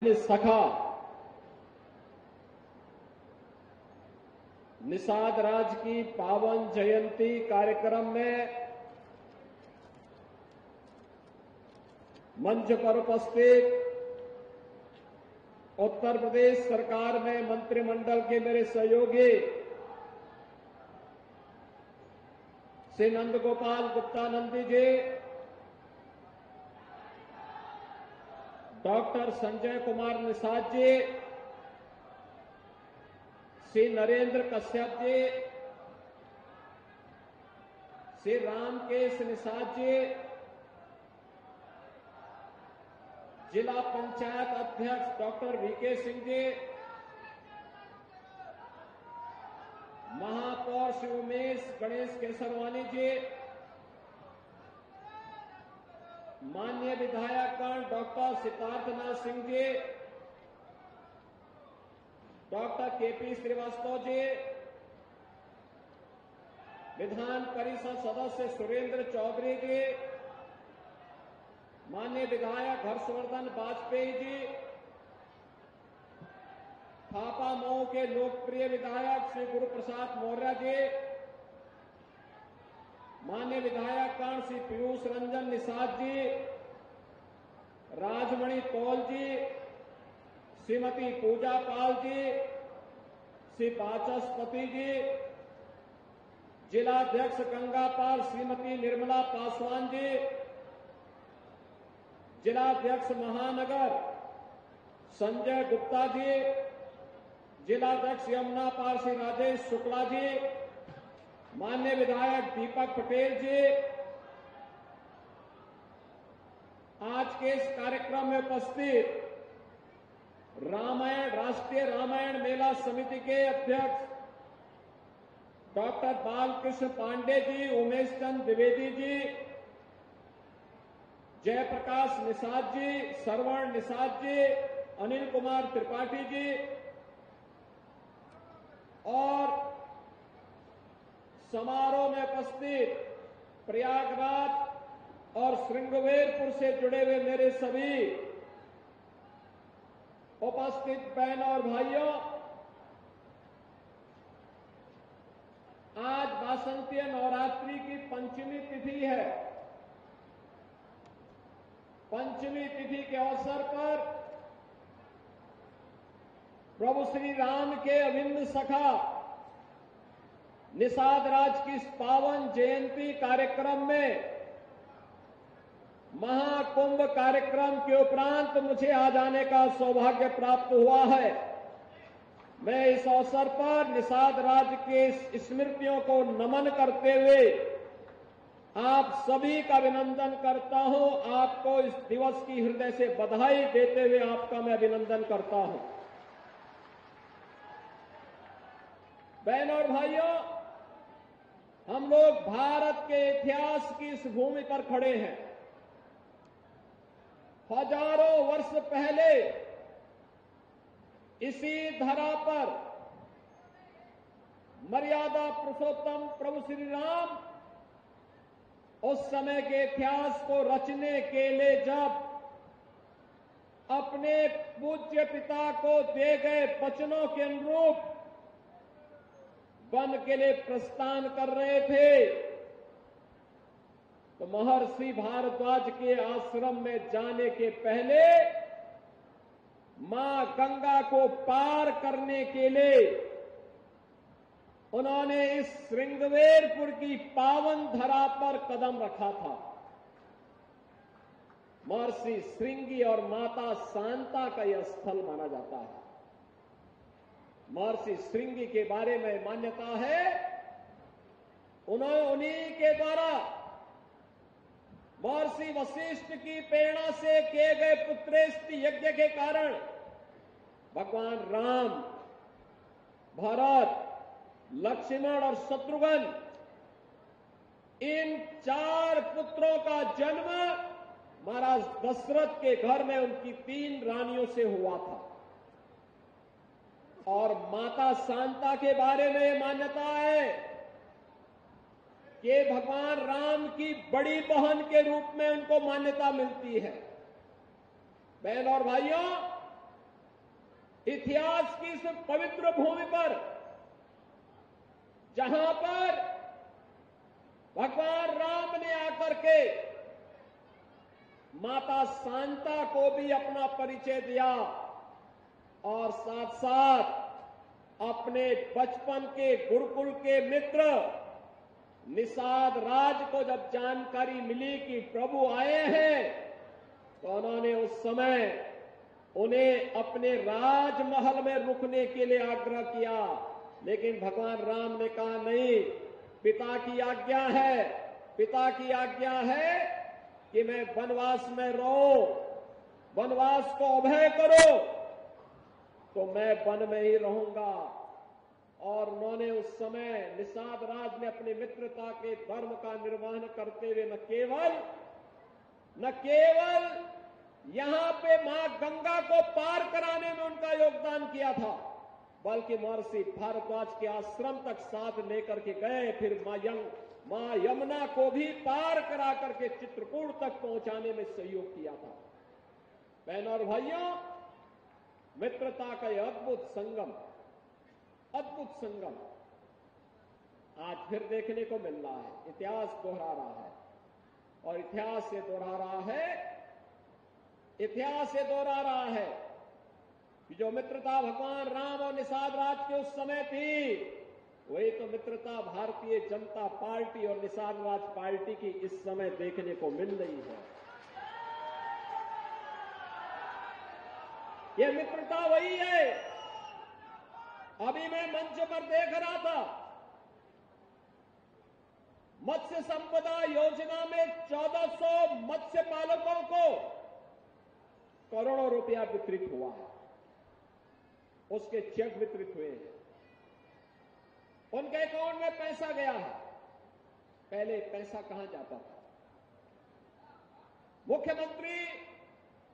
सखा निषाद राज की पावन जयंती कार्यक्रम में मंच पर उपस्थित उत्तर प्रदेश सरकार में मंत्रिमंडल के मेरे सहयोगी श्री नंद गोपाल गुप्ता नंदी जी, डॉक्टर संजय कुमार निषाद जी, श्री नरेंद्र कश्यप जी, श्री रामकेश निषाद जी, जिला पंचायत अध्यक्ष डॉक्टर वीके सिंह जी, महापौर श्री उमेश गणेश केसरवानी जी, माननीय विधायकगण doctor Siddharthnath Singh ji, doctor KP Srivastava ji, Vidhan Parishad सदस्य सुरेंद्र चौधरी जी, माननीय विधायक हर्षवर्धन वाजपेयी जी, थापा मऊ के लोकप्रिय विधायक श्री गुरु प्रसाद मौर्य जी, माननीय विधायकगण श्री पीयूष रंजन निषाद जी, राजमणि कौल जी, श्रीमती पूजा पाल जी, श्री वाचस्पति जी, जिलाध्यक्ष गंगापाल श्रीमती निर्मला पासवान जी, जिलाध्यक्ष महानगर संजय गुप्ता जी, जिलाध्यक्ष यमुना पाल श्री राजेश शुक्ला जी, माननीय विधायक दीपक पटेल जी, आज के इस कार्यक्रम में उपस्थित राष्ट्रीय रामायण मेला समिति के अध्यक्ष डॉक्टर बालकृष्ण पांडे जी, उमेश चंद द्विवेदी जी, जयप्रकाश निषाद जी, श्रवण निषाद जी, अनिल कुमार त्रिपाठी जी और समारोह में उपस्थित प्रयागराज और श्रृंगवेरपुर से जुड़े हुए मेरे सभी उपस्थित बहनों और भाइयों, आज वासंतीय नवरात्रि की पंचमी तिथि है। पंचमी तिथि के अवसर पर प्रभु श्री राम के अभिन्न सखा निषाद राज की इस पावन जयंती कार्यक्रम में महाकुंभ कार्यक्रम के उपरांत मुझे आ जाने का सौभाग्य प्राप्त हुआ है। मैं इस अवसर पर निषाद राज के स्मृतियों को नमन करते हुए आप सभी का अभिनंदन करता हूं। आपको इस दिवस की हृदय से बधाई देते हुए आपका मैं अभिनंदन करता हूं। बहनों और भाइयों, हम लोग भारत के इतिहास की इस भूमि पर खड़े हैं। हजारों वर्ष पहले इसी धरा पर मर्यादा पुरुषोत्तम प्रभु श्री राम उस समय के इतिहास को रचने के लिए जब अपने पूज्य पिता को दिए गए वचनों के अनुरूप वन के लिए प्रस्थान कर रहे थे, तो महर्षि भारद्वाज के आश्रम में जाने के पहले मां गंगा को पार करने के लिए उन्होंने इस श्रृंगवेरपुर की पावन धरा पर कदम रखा था। महर्षि श्रृंगी और माता शांता का यह स्थल माना जाता है। महर्षि श्रृंगी के बारे में मान्यता है, उन्हीं के द्वारा महर्षि वशिष्ठ की प्रेरणा से किए गए पुत्रेष्ट यज्ञ के कारण भगवान राम, भरत, लक्ष्मण और शत्रुघ्न इन 4 पुत्रों का जन्म महाराज दशरथ के घर में उनकी 3 रानियों से हुआ था। और माता शांता के बारे में मान्यता है कि भगवान राम की बड़ी बहन के रूप में उनको मान्यता मिलती है। बहन और भाइयों, इतिहास की इस पवित्र भूमि पर, जहां पर भगवान राम ने आकर के माता शांता को भी अपना परिचय दिया और साथ साथ अपने बचपन के गुरुकुल के मित्र निषाद राज को जब जानकारी मिली कि प्रभु आए हैं, तो उन्होंने उस समय उन्हें अपने राजमहल में रुकने के लिए आग्रह किया। लेकिन भगवान राम ने कहा नहीं, पिता की आज्ञा है, पिता की आज्ञा है कि मैं वनवास में रहूं, वनवास को अभय करो, तो मैं वन में ही रहूंगा। और उन्होंने उस समय निषाद राज ने अपनी मित्रता के धर्म का निर्वहन करते हुए न केवल यहां पे मां गंगा को पार कराने में उनका योगदान किया था, बल्कि महर्षि भारद्वाज के आश्रम तक साथ लेकर के गए। फिर मां यमुना को भी पार करा करके चित्रकूट तक पहुंचाने में सहयोग किया था। बहनों और भाइयों, मित्रता का यह अद्भुत संगम आज फिर देखने को मिल रहा है। इतिहास दोहरा रहा है और इतिहास से दोहरा रहा है कि जो मित्रता भगवान राम और निषाद राज के उस समय थी, वही तो मित्रता भारतीय जनता पार्टी और निषाद राज पार्टी की इस समय देखने को मिल रही है। यह मित्रता वही है। अभी मैं मंच पर देख रहा था, मत्स्य संपदा योजना में 1400 मत्स्य पालकों को करोड़ों रुपया वितरित हुआ है, उसके चेक वितरित हुए हैं, उनके अकाउंट में पैसा गया है। पहले पैसा कहां जाता था? मुख्यमंत्री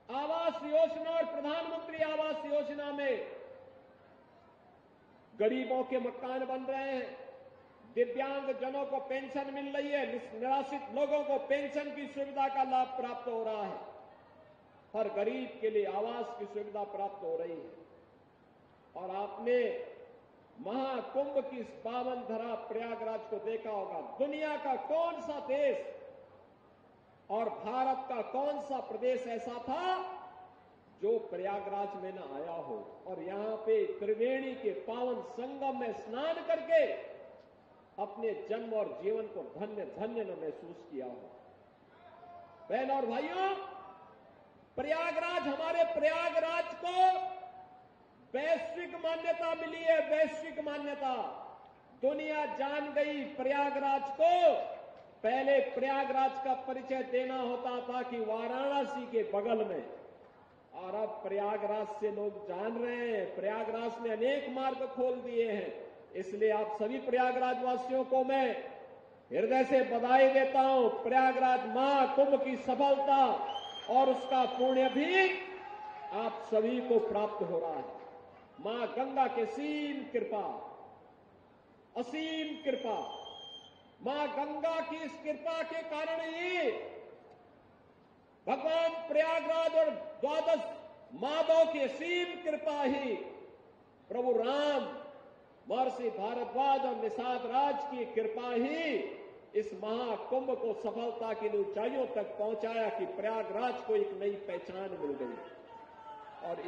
आवास योजना और प्रधानमंत्री आवास योजना में गरीबों के मकान बन रहे हैं, दिव्यांग जनों को पेंशन मिल रही है, निराश्रित लोगों को पेंशन की सुविधा का लाभ प्राप्त हो रहा है, हर गरीब के लिए आवास की सुविधा प्राप्त हो रही है। और आपने महाकुंभ की इस पावन धरा प्रयागराज को देखा होगा। दुनिया का कौन सा देश और भारत का कौन सा प्रदेश ऐसा था जो प्रयागराज में न आया हो और यहां पे त्रिवेणी के पावन संगम में स्नान करके अपने जन्म और जीवन को धन्य धन्य न महसूस किया हो। बहनों और भाइयों, हमारे प्रयागराज को वैश्विक मान्यता मिली है, वैश्विक मान्यता। दुनिया जान गई प्रयागराज को। पहले प्रयागराज का परिचय देना होता था कि वाराणसी के बगल में, और अब प्रयागराज से लोग जान रहे हैं। प्रयागराज ने अनेक मार्ग खोल दिए हैं। इसलिए आप सभी प्रयागराज वासियों को मैं हृदय से बधाई देता हूं। प्रयागराज महाकुंभ की सफलता और उसका पुण्य भी आप सभी को प्राप्त हो रहा है। मां गंगा की असीम कृपा, मां गंगा की इस कृपा के कारण ही भगवान प्रयागराज और द्वादश माधव की असीम कृपा ही प्रभु राम, महर्षि भारद्वाज और निषाद राज की कृपा ही इस महाकुंभ को सफलता की ऊंचाइयों तक पहुंचाया कि प्रयागराज को एक नई पहचान मिल गई। और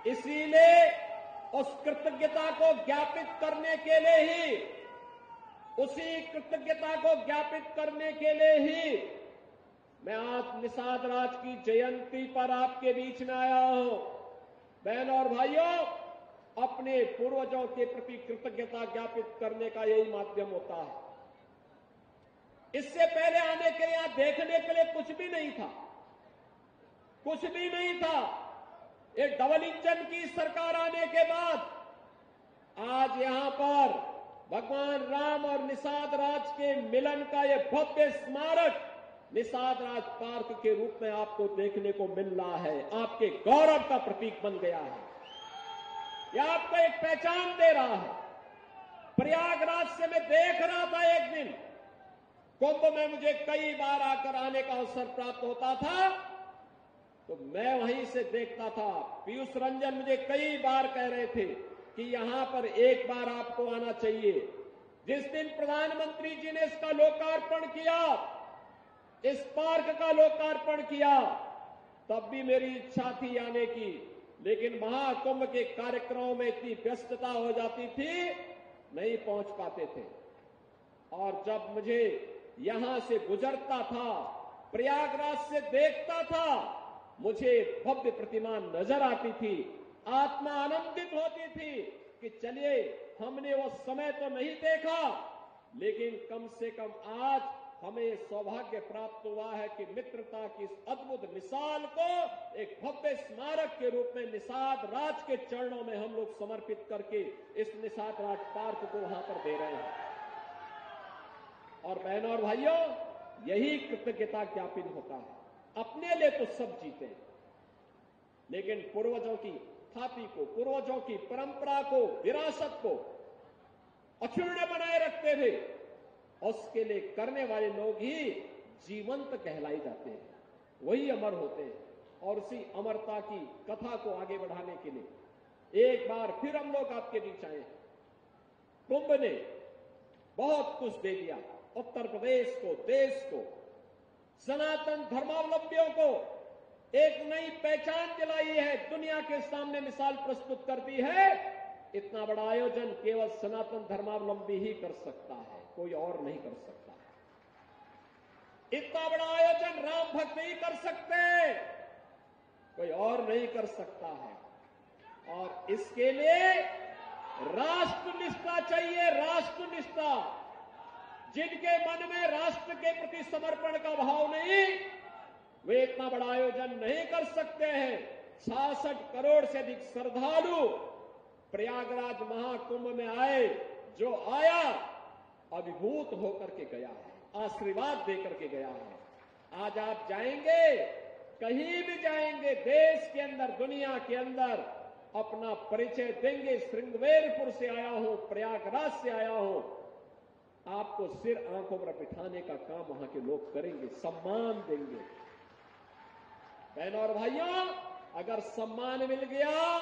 इसीलिए उस कृतज्ञता को ज्ञापित करने के लिए ही, उसी कृतज्ञता को ज्ञापित करने के लिए ही मैं आज निषाद राज की जयंती पर आपके बीच में आया हूं। बहनों और भाइयों, अपने पूर्वजों के प्रति कृतज्ञता ज्ञापित करने का यही माध्यम होता है। इससे पहले आने के लिए, यहां देखने के लिए कुछ भी नहीं था। एक डबल इंजन की सरकार आने के बाद आज यहां पर भगवान राम और निषाद राज के मिलन का यह भव्य स्मारक निषाद राज पार्क के रूप में आपको देखने को मिल रहा है। आपके गौरव का प्रतीक बन गया है। यह आपको एक पहचान दे रहा है। प्रयागराज से मैं देख रहा था, एक दिन कुंभ में मुझे कई बार आकर आने का अवसर प्राप्त होता था। तो मैं वहीं से देखता था। पीयूष रंजन मुझे कई बार कह रहे थे कि यहां पर एक बार आपको आना चाहिए। जिस दिन प्रधानमंत्री जी ने इसका लोकार्पण किया, इस पार्क का लोकार्पण किया, तब भी मेरी इच्छा थी आने की, लेकिन महाकुंभ के कार्यक्रमों में इतनी व्यस्तता हो जाती थी, नहीं पहुंच पाते थे। और जब मुझे यहां से गुजरता था, प्रयागराज से देखता था, मुझे भव्य प्रतिमा नजर आती थी, आत्मा आनंदित होती थी कि चलिए हमने वो समय तो नहीं देखा, लेकिन कम से कम आज हमें सौभाग्य प्राप्त हुआ है कि मित्रता की इस अद्भुत मिसाल को एक भव्य स्मारक के रूप में निषाद राज के चरणों में हम लोग समर्पित करके इस निषाद राज पार्क को वहां पर दे रहे हैं। और बहनों और भाइयों, यही कृतज्ञता ज्ञापन होता है। अपने लिए तो सब जीते, लेकिन पूर्वजों की ख्याति को, पूर्वजों की परंपरा को, विरासत को अक्षुण्ण बनाए रखते थे, उसके लिए करने वाले लोग ही जीवंत कहलाई जाते हैं, वही अमर होते हैं। और उसी अमरता की कथा को आगे बढ़ाने के लिए एक बार फिर हम लोग आपके बीच आए हैं। कुंभ ने बहुत कुछ दे दिया उत्तर प्रदेश को, देश को, सनातन धर्मावलंबियों को एक नई पहचान दिलाई है, दुनिया के सामने मिसाल प्रस्तुत करती है। इतना बड़ा आयोजन केवल सनातन धर्मावलंबी ही कर सकता है, कोई और नहीं कर सकता। इतना बड़ा आयोजन राम भक्त ही कर सकते, कोई और नहीं कर सकता है। और इसके लिए राष्ट्रनिष्ठा चाहिए, राष्ट्रनिष्ठा। जिनके मन में राष्ट्र के प्रति समर्पण का भाव नहीं, वे इतना बड़ा आयोजन नहीं कर सकते हैं। 66 करोड़ से अधिक श्रद्धालु प्रयागराज महाकुंभ में आए, जो आया अभिभूत होकर के गया है, आशीर्वाद देकर के गया है। आज आप जाएंगे, कहीं भी जाएंगे देश के अंदर, दुनिया के अंदर, अपना परिचय देंगे, श्रृंगवेरपुर से आया हूं, प्रयागराज से आया हूं, आपको सिर आंखों पर बिठाने का काम वहां के लोग करेंगे, सम्मान देंगे। बहनों और भाइयों, अगर सम्मान मिल गया,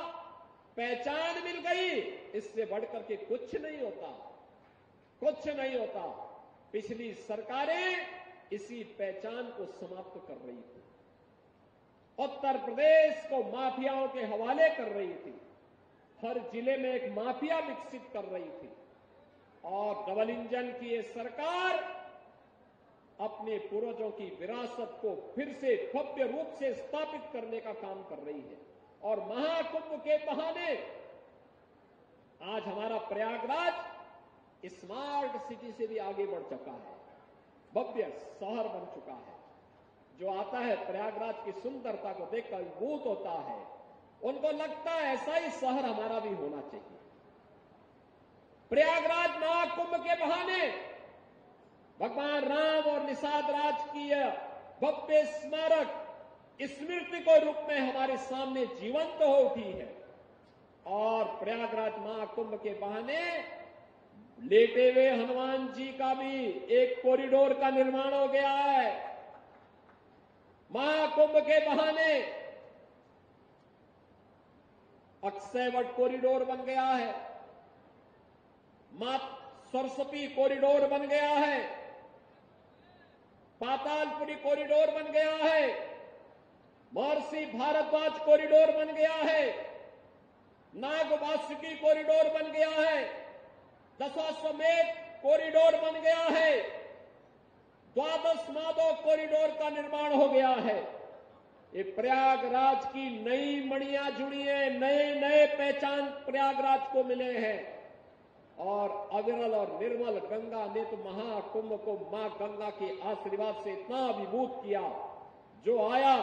पहचान मिल गई, इससे बढ़कर के कुछ नहीं होता, कुछ नहीं होता। पिछली सरकारें इसी पहचान को समाप्त कर रही थी, उत्तर प्रदेश को माफियाओं के हवाले कर रही थी, हर जिले में एक माफिया विकसित कर रही थी। और डबल इंजन की ये सरकार अपने पूर्वजों की विरासत को फिर से भव्य रूप से स्थापित करने का काम कर रही है। और महाकुंभ के बहाने आज हमारा प्रयागराज स्मार्ट सिटी से भी आगे बढ़ चुका है, भव्य शहर बन चुका है। जो आता है प्रयागराज की सुंदरता को देखकर अभिभूत होता है, उनको लगता है ऐसा ही शहर हमारा भी होना चाहिए। प्रयागराज महाकुंभ के बहाने भगवान राम और निषाद राज की भव्य स्मारक स्मृति को रूप में हमारे सामने जीवंत हो उठी है। और प्रयागराज महाकुंभ के बहाने लेटे हुए हनुमान जी का भी एक कॉरिडोर का निर्माण हो गया है। महाकुंभ के बहाने अक्षयवट कॉरिडोर बन गया है, मां सरस्वती कॉरिडोर बन गया है, पातालपुरी कॉरिडोर बन गया है, महर्षि भारद्वाज कॉरिडोर बन गया है, नागवासुकी कॉरिडोर बन गया है, दशाश्वमेध कॉरिडोर बन गया है, द्वादश माधव कॉरिडोर का निर्माण हो गया है। ये प्रयागराज की नई मणियां जुड़ी है, नए नए पहचान प्रयागराज को मिले हैं। और अविरल और निर्मल गंगा ने तो महाकुंभ को मां गंगा के आशीर्वाद से इतना अभिभूत किया, जो आया